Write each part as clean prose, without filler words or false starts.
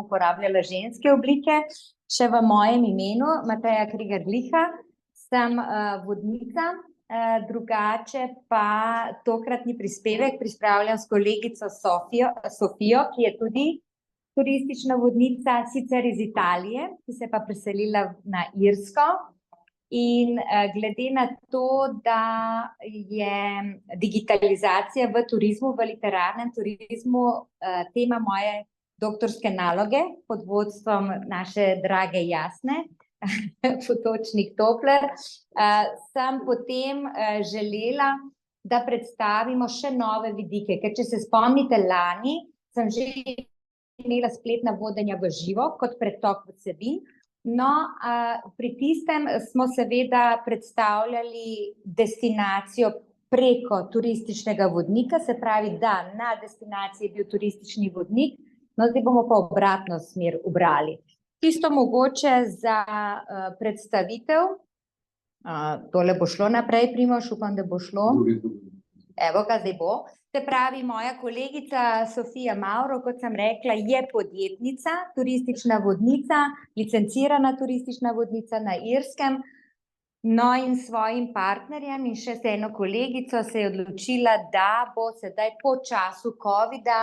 uporabljala ženske oblike. Še v mojem imenu, Mateja Krigar-Gliha, sem vodnica, drugače pa tokratni prispevek pripravljam s kolegico Sofijo, ki je tudi turistična vodnica, sicer iz Italije, ki se je pa preselila na Irsko. In glede na to, da je digitalizacija v turizmu, v literarnem turizmu, tema moje doktorske naloge pod vodstvom naše drage Jasne, Potočnik-Topler, sem potem želela, da predstavimo še nove vidike, ker če se spomnite, lani sem že imela spletna vodenja v živo kot pretok vsebin. No, pri tistem smo seveda predstavljali destinacijo preko turističnega vodnika, se pravi, da na destinaciji je bil turistični vodnik, no zdaj bomo pa obratno smer ubrali. Čisto mogoče za predstavitev, tole bo šlo naprej, Primož, upam, da bo šlo. Evo ga, zdaj bo. Se pravi, moja kolegica Sofija Mauro, kot sem rekla, je podjetnica, turistična vodnica, licencirana turistična vodnica na Irskem. No, in svojim partnerjem in še s eno kolegico se je odločila, da bo sedaj po času covida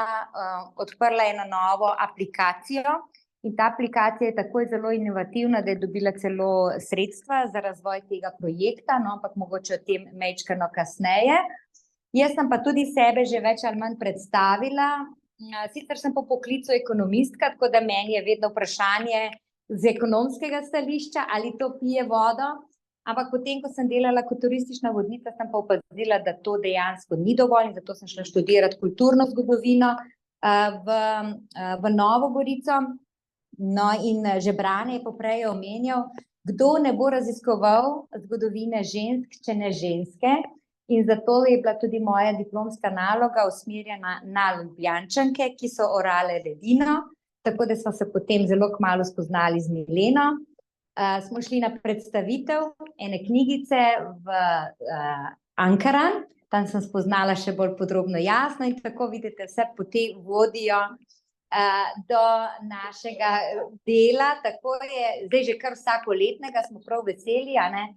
odprla eno novo aplikacijo. In ta aplikacija je tako zelo inovativna, da je dobila celo sredstva za razvoj tega projekta, no, ampak mogoče o tem majčkeno kasneje. Jaz sem pa tudi sebe že več ali manj predstavila, sicer sem po poklicu ekonomistka, tako da meni je vedno vprašanje z ekonomskega stališča, ali to pije vodo, ampak potem, ko sem delala kot turistična vodnica, sem pa opazila, da to dejansko ni dovolj in zato sem šla študirati kulturno zgodovino v Novo Gorico. No, in že Brane je poprej omenjal, kdo ne bo raziskoval zgodovine žensk, če ne ženske. In zato je bila tudi moja diplomska naloga usmerjena na Ljubljančanke, ki so orale ledino, tako da smo se potem zelo kmalu spoznali z Mileno. Smo šli na predstavitev ene knjigice v Ankaran, tam sem spoznala še bolj podrobno Jasno in tako vidite, vse poti vodijo do našega dela, tako je, zdaj že kar vsakoletnega, smo prav veseli, a ne?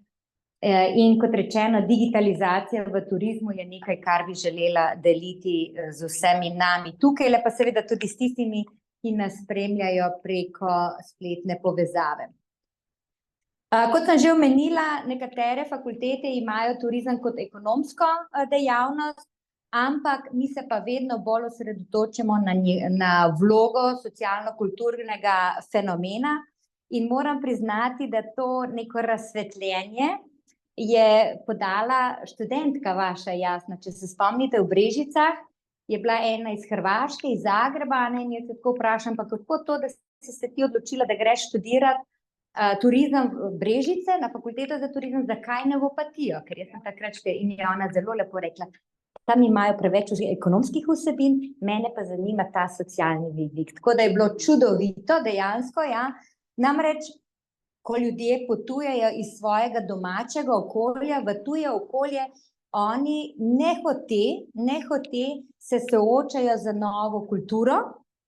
In kot rečeno, digitalizacija v turizmu je nekaj, kar bi želela deliti z vsemi nami tukaj, pa seveda tudi s tistimi, ki nas spremljajo preko spletne povezave. Kot sem že omenila, nekatere fakultete imajo turizem kot ekonomsko dejavnost, ampak mi se pa vedno bolj osredotočimo na vlogo socialno-kulturnega fenomena in moram priznati, da to neko razsvetljenje je podala študentka vaša Jasna. Če se spomnite, v Brežicah je bila ena iz Hrvaške, iz Zagreba, in jaz se tako vprašam, pa kako to, da si se ti odločila, da greš študirati turizem v Brežice, na fakulteto za turizem, zakaj ne v Opatijo? Ker jaz sem takrat in je ona zelo lepo rekla, tam imajo preveč ekonomskih vsebin, mene pa zanima ta socialni vidik. Tako da je bilo čudovito, dejansko, ja, namreč ko ljudje potujejo iz svojega domačega okolja v tuje okolje, oni nehote se soočajo z novo kulturo,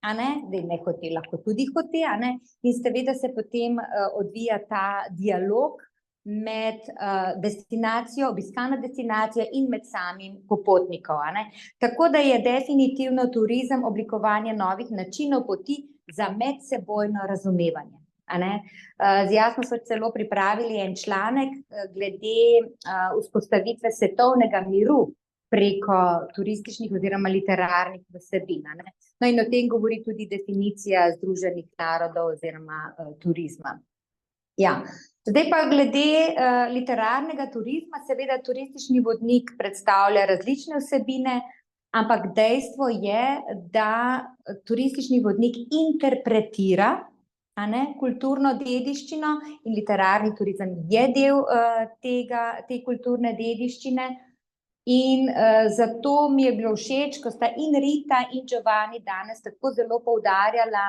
a ne, nehote, lahko tudi hote, a ne, in seveda se potem odvija ta dialog med destinacijo, obiskano destinacijo in med samim popotnikom, a ne. Tako da je definitivno turizem oblikovanje novih načinov poti za medsebojno razumevanje. Z Jasno so celo pripravili en članek glede vzpostavitve svetovnega miru preko turističnih oziroma literarnih vsebin. No in o tem govori tudi definicija Združenih narodov oziroma turizma. Ja, zdaj pa glede literarnega turizma, seveda turistični vodnik predstavlja različne vsebine, ampak dejstvo je, da turistični vodnik interpretira kulturno dediščino in literarni turizem je del te kulturne dediščine in zato mi je bilo všeč, ko sta in Rita in Giovanni danes tako zelo poudarjala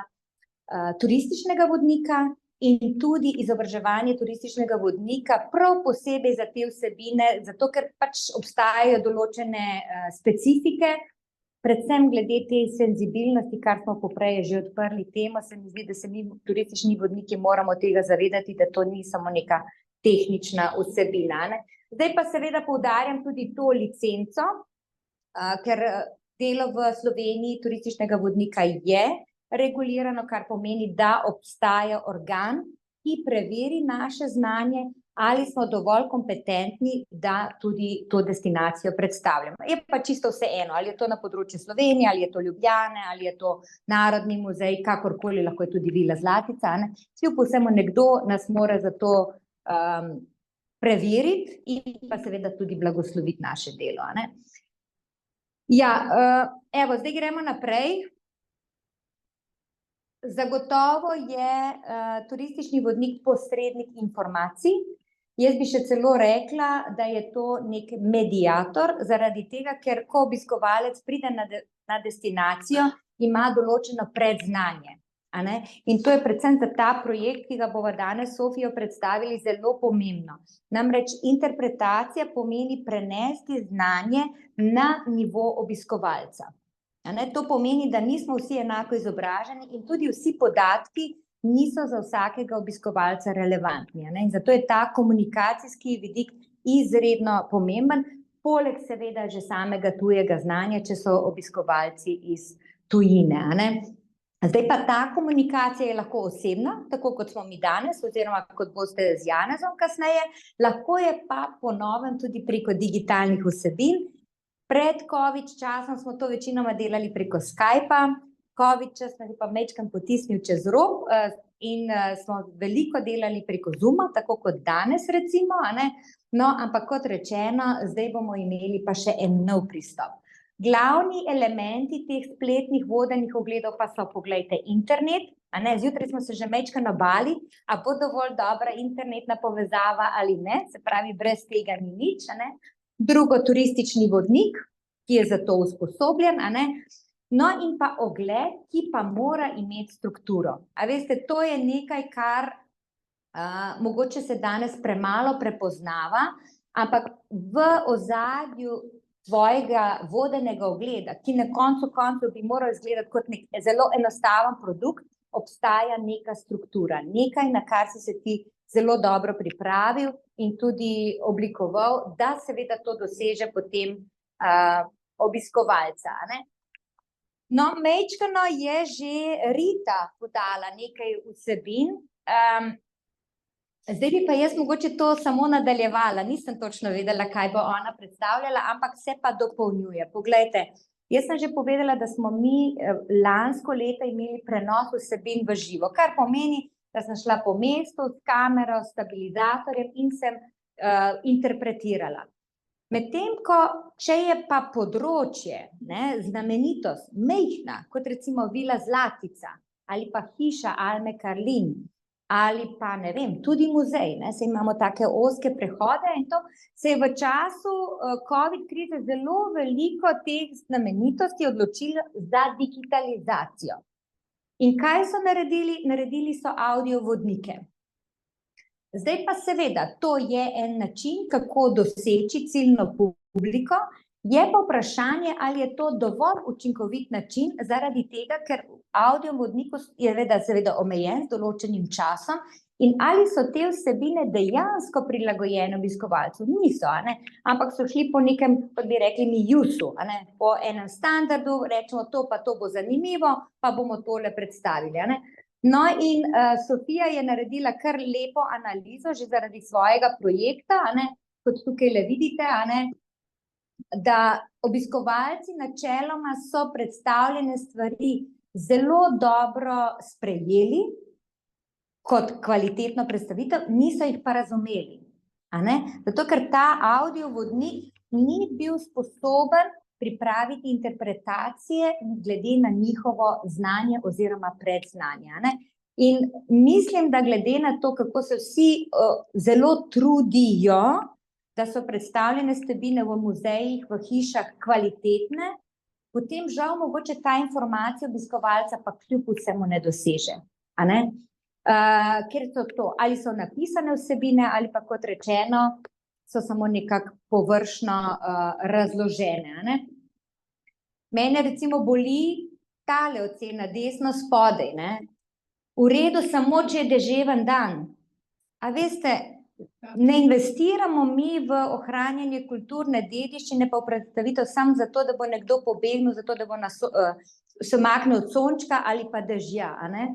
turističnega vodnika in tudi izobraževanje turističnega vodnika prav posebej za te vsebine, zato ker pač obstajajo določene specifike predvsem glede te senzibilnosti, kar smo poprej že odprli temo, se mi zdi, da se mi turistični vodniki moramo tega zavedati, da to ni samo neka tehnična vsebina, ne. Zdaj pa seveda poudarjam tudi to licenco, ker delo v Sloveniji turističnega vodnika je regulirano, kar pomeni, da obstaja organ, ki preveri naše znanje, ali smo dovolj kompetentni, da tudi to destinacijo predstavljamo. Je pa čisto vseeno, ali je to na področju Slovenije, ali je to Ljubljane, ali je to Narodni muzej, kakorkoli, lahko je tudi Vila Zlatica, ne. Vsi povsemo nekdo nas mora za to preveriti in pa seveda tudi blagosloviti naše delo, ne. Ja, evo, zdaj gremo naprej. Zagotovo je turistični vodnik posrednik informacij. Jaz bi še celo rekla, da je to nek mediator, zaradi tega, ker ko obiskovalec pride na destinacijo, ima določeno predznanje, a ne. In to je predvsem za ta projekt, ki ga bova danes s Sofijo predstavili, zelo pomembno. Namreč interpretacija pomeni prenesti znanje na nivo obiskovalca. To pomeni, da nismo vsi enako izobraženi in tudi vsi podatki niso za vsakega obiskovalca relevantni, in zato je ta komunikacijski vidik izredno pomemben, poleg seveda že samega tujega znanja, če so obiskovalci iz tujine, a ne. Zdaj pa ta komunikacija je lahko osebna, tako kot smo mi danes, oziroma kot boste z Janezom kasneje, lahko je pa po novem tudi preko digitalnih vsebin. Pred covid časom smo to večinoma delali preko Skypa, covid čas nas je pa majčkeno potisnil čez rob in smo veliko delali preko Zooma, tako kot danes recimo, a ne. No, ampak kot rečeno, zdaj bomo imeli pa še en nov pristop. Glavni elementi teh spletnih vodenih ogledov pa so, poglejte, internet, a ne, zjutraj smo se že majčkeno bali, a bo dovolj dobra internetna povezava ali ne, se pravi, brez tega ni nič, a ne. Drugo, turistični vodnik, ki je za to usposobljen, a ne. No, in pa ogled, ki pa mora imeti strukturo. A veste, to je nekaj, kar mogoče se danes premalo prepoznava, ampak v ozadju tvojega vodenega ogleda, ki na koncu koncev bi moral izgledati kot nek zelo enostaven produkt, obstaja neka struktura, nekaj, na kar si se ti zelo dobro pripravil in tudi oblikoval, da seveda to doseže potem obiskovalca, a ne. No, majčkeno je že Rita podala nekaj vsebin, zdaj bi pa jaz mogoče to samo nadaljevala, nisem točno vedela, kaj bo ona predstavljala, ampak se pa dopolnjuje. Poglejte, jaz sem že povedala, da smo mi lansko leto imeli prenos vsebin v živo, kar pomeni, da sem šla po mestu s kamero, stabilizatorjem in sem interpretirala. Medtem ko, če je pa področje, znamenitost, majhna, kot recimo Vila Zlatica ali pa hiša Alme Karlin ali pa, ne vem, tudi muzej, saj imamo take ozke prehode in to, se je v času covid krize zelo veliko teh znamenitosti odločilo za digitalizacijo. In kaj so naredili? Naredili so avdiovodnike. Zdaj pa seveda, to je en način, kako doseči ciljno publiko, je pa vprašanje, ali je to dovolj učinkovit način, zaradi tega, ker avdiovodnik je seveda omejen z določenim časom in ali so te vsebine dejansko prilagojene obiskovalcu? Niso, a ne, ampak so šli po nekem, kot bi rekli mi, jusu, a ne, po enem standardu, rečemo to pa to bo zanimivo, pa bomo tole predstavili, a ne. No, in Sofija je naredila kar lepo analizo že zaradi svojega projekta, a ne, kot tukaj le vidite, a ne, da obiskovalci načeloma so predstavljene stvari zelo dobro sprejeli kot kvalitetno predstavitev, niso jih pa razumeli, a ne, zato ker ta avdiovodnik ni bil sposoben pripraviti interpretacije glede na njihovo znanje oziroma predznanje, a ne. In mislim, da glede na to, kako se vsi zelo trudijo, da so predstavljene vsebine v muzejih, v hišah kvalitetne, potem žal mogoče ta informacija obiskovalca pa kljub vsemu ne doseže, a ne. Ker so to, ali so napisane vsebine, ali pa kot rečeno, so samo nekako površno razložene, a ne. Mene recimo boli tale ocena, desno spodaj, ne? V redu, samo če je deževen dan. A veste, ne investiramo mi v ohranjanje kulturne dediščine, pa v predstavitev samo zato, da bo nekdo pobegnil, zato da bo se maknil od sončka ali pa dežja, a ne?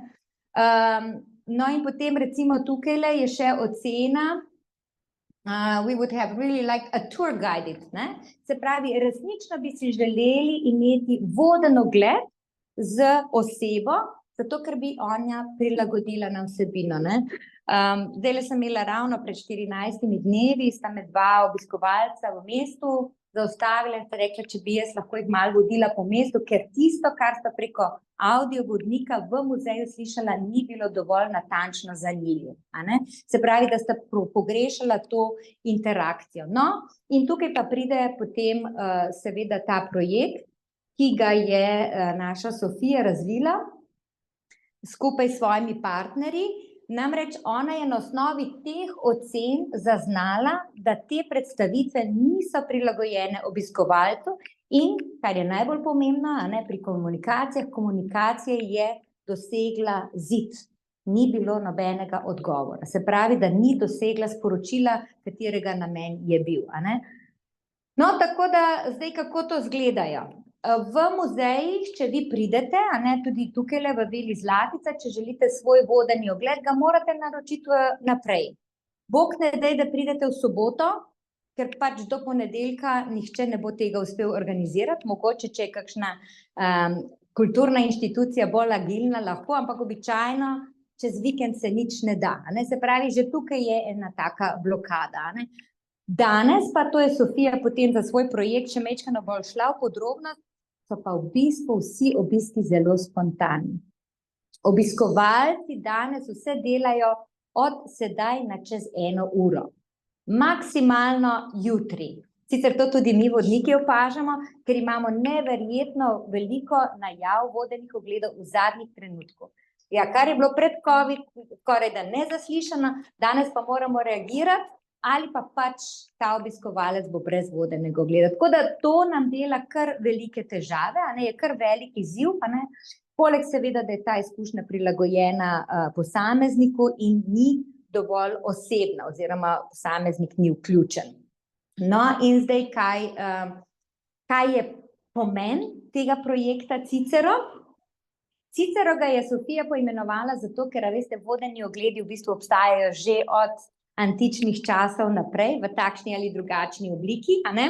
No in potem recimo tukajle je še ocena, we would have really liked a tour guided, ne? Se pravi, resnično bi si želeli imeti voden ogled z osebo, zato ker bi ona prilagodila na vsebino, ne? Zdajle sem imela ravno pred 14 dnevi, sta me dva obiskovalca v mestu zaustavila in sta rekla, če bi jaz lahko jih malo vodila po mestu, ker tisto, kar sta preko avdio vodnika v muzeju slišala, ni bilo dovolj natančno za njiju, a ne? Se pravi, da sta pogrešala to interakcijo. No, in tukaj pa pride potem seveda ta projekt, ki ga je naša Sofija razvila skupaj s svojimi partnerji. Namreč ona je na osnovi teh ocen zaznala, da te predstavitve niso prilagojene obiskovalcu in, kar je najbolj pomembno, a ne, pri komunikacijah, komunikacija je dosegla zid. Ni bilo nobenega odgovora. Se pravi, da ni dosegla sporočila, katerega namen je bil, a ne. No, tako da zdaj kako to izgledajo. V muzejih, če vi pridete, a ne, tudi tukajle v Vili Zlatica, če želite svoj vodeni ogled, ga morate naročiti naprej. Bog ne daj, da pridete v soboto, ker pač do ponedeljka nihče ne bo tega uspel organizirati, mogoče, če je kakšna kulturna inštitucija bolj agilna, lahko, ampak običajno čez vikend se nič ne da, a ne, se pravi, že tukaj je ena taka blokada, a ne. Danes pa, to je Sofija potem za svoj projekt še majčkeno bolj šla v podrobnost, so pa v bistvu vsi obiski zelo spontani. Obiskovalci danes vse delajo od sedaj na čez 1 uro. Maksimalno jutri. Sicer to tudi mi vodniki opažamo, ker imamo neverjetno veliko najav vodenih ogledov v zadnjih trenutkih. Ja, kar je bilo pred COVID, skoraj da nezaslišano, danes pa moramo reagirati, ali pa pač ta obiskovalec bo brez vodenega ogleda. Tako da to nam dela kar velike težave, a ne, je kar velik izziv, a ne, poleg seveda, da je ta izkušnja prilagojena posamezniku in ni dovolj osebna, oziroma posameznik ni vključen. No, in zdaj kaj je pomen tega projekta Cicero? Cicero ga je Sofija poimenovala zato, ker, veste, vodeni ogledi v bistvu obstajajo že od antičnih časov naprej, v takšni ali drugačni obliki, a ne?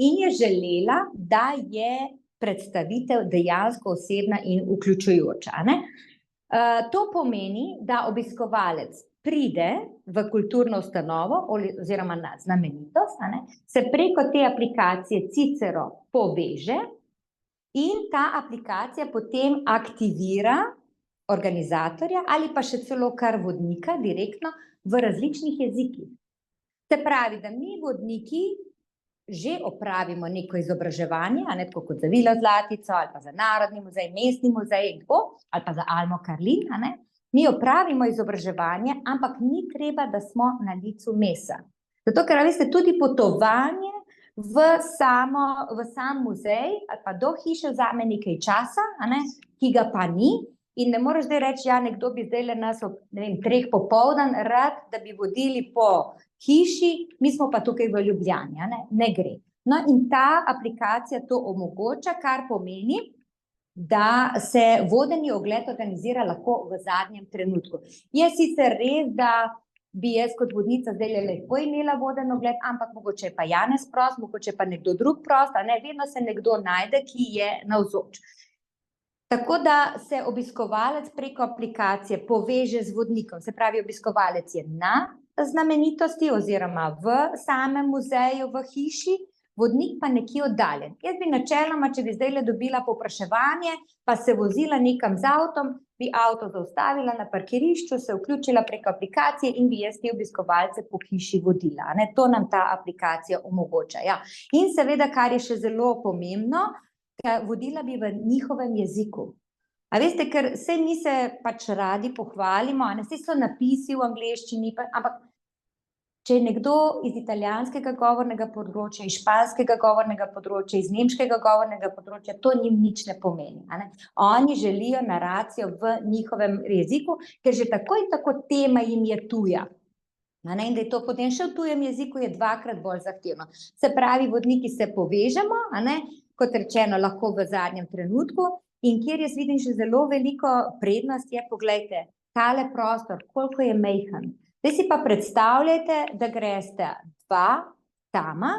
In je želela, da je predstavitev dejansko osebna in vključujoča, a ne? To pomeni, da obiskovalec pride v kulturno ustanovo oziroma na znamenitost, a ne? Se preko te aplikacije Cicero poveže in ta aplikacija potem aktivira organizatorja ali pa še celo kar vodnika direktno v različnih jezikih. Se pravi, da mi vodniki že opravimo neko izobraževanje, a ne, tako kot za Vilo Zlatico ali pa za Narodni muzej, Mestni muzej in tako, ali pa za Almo Karlin, a ne. Mi opravimo izobraževanje, ampak ni treba, da smo na licu mesta. Zato, ker, veste, tudi potovanje v sam muzej ali pa do hiše vzame nekaj časa, a ne, ki ga pa ni. In ne moreš zdaj reči, ja, nekdo bi zdajle nas ob, ne vem, 3 popoldan rad, da bi vodili po hiši, mi smo pa tukaj v Ljubljani, a ne, ne gre. No, in ta aplikacija to omogoča, kar pomeni, da se vodeni ogled organizira lahko v zadnjem trenutku. Je sicer res, da bi jaz kot vodnica zdajle lepo imela voden ogled, ampak mogoče pa Janez prost, mogoče pa nekdo drug prost, a ne, vedno se nekdo najde, ki je navzoč. Tako da se obiskovalec preko aplikacije poveže z vodnikom, se pravi, obiskovalec je na znamenitosti oziroma v samem muzeju, v hiši, vodnik pa nekje oddaljen. Jaz bi načeloma, če bi zdajle dobila povpraševanje, pa se vozila nekam z avtom, bi avto zaustavila na parkirišču, se vključila preko aplikacije in bi jaz te obiskovalce po hiši vodila, ne? To nam ta aplikacija omogoča, ja. In seveda, kar je še zelo pomembno, vodila bi v njihovem jeziku. A veste, ker saj mi se pač radi pohvalimo, a ne, saj so napisi v angleščini, ampak če je nekdo iz italijanskega govornega področja, iz španskega govornega področja, iz nemškega govornega področja, to njim nič ne pomeni. Oni želijo naracijo v njihovem jeziku, ker že tako in tako tema jim je tuja. In da je to potem še v tujem jeziku je dvakrat bolj zahtevno. Se pravi, vodniki se povežemo, kot rečeno, lahko v zadnjem trenutku, in kjer jaz vidim že zelo veliko prednost je, poglejte, tale prostor, koliko je majhen. Zdaj si pa predstavljajte, da greste dva tama,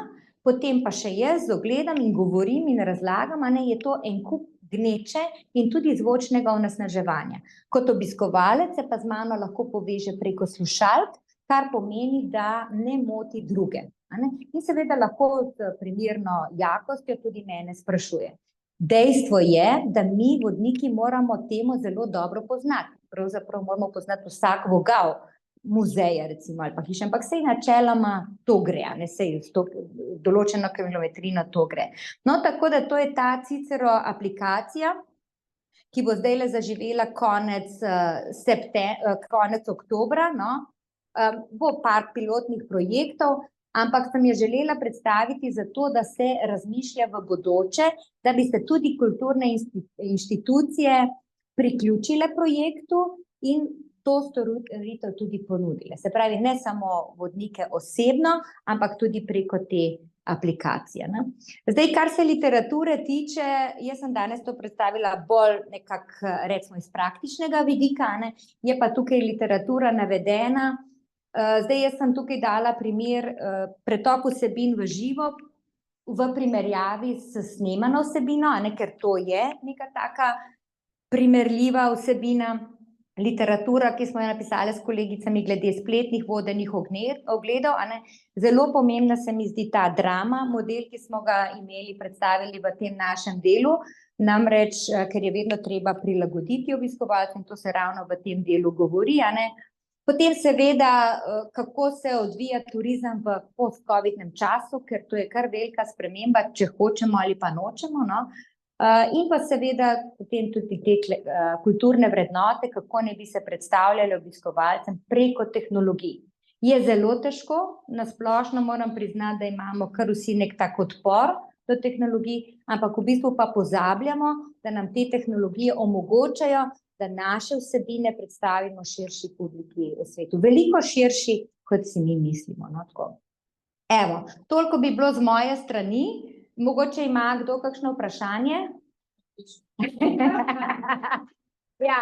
potem pa še jaz z ogledam in govorim in razlagam, je to en kup gneče in tudi zvočnega onesnaževanja. Kot obiskovalec se pa z mano lahko poveže preko slušalk, kar pomeni, da ne moti druge. In seveda lahko s primerno jakostjo tudi mene sprašuje. Dejstvo je, da mi vodniki moramo temo zelo dobro poznati. Pravzaprav moramo poznati vsak vogal muzeja, recimo, ali pa hiša, ampak sej načeloma to gre, sej določeno kilometrino to gre. No, tako da to je ta Cicero aplikacija, ki bo zdajle zaživela konec oktobra, bo par pilotnih projektov, ampak sem je želela predstaviti zato, da se razmišlja v bodoče, da bi se tudi kulturne inštitucije priključile projektu in to storitev tudi ponudile. Se pravi, ne samo vodnike osebno, ampak tudi preko te aplikacije. Zdaj, kar se literature tiče, jaz sem danes to predstavila bolj nekako, recimo, iz praktičnega vidika, je pa tukaj literatura navedena. Zdaj, jaz sem tukaj dala primer pretok vsebin v živo v primerjavi s snemano vsebino, ker to je neka taka primerljiva vsebina. Literatura, ki smo jo napisali s kolegicami glede spletnih vodenih ogledov, zelo pomembna se mi zdi ta drama, model, ki smo ga imeli, predstavili v tem našem delu, namreč, ker je vedno treba prilagoditi obiskovalcem, to se ravno v tem delu govori, Potem seveda, kako se odvija turizem v post-covidnem času, ker to je kar velika sprememba, če hočemo ali pa nočemo, in pa seveda potem tudi te kulturne vrednote, kako ne bi se predstavljali obiskovalcem preko tehnologij. Je zelo težko, na splošno moram priznati, da imamo kar vsi nek tak odpor do tehnologij, ampak v bistvu pa pozabljamo, da nam te tehnologije omogočajo, da naše vsebine predstavimo širši publiki v svetu. Veliko širši, kot si mi mislimo. Evo, toliko bi bilo z moje strani. Mogoče ima kdo kakšno vprašanje? Ja,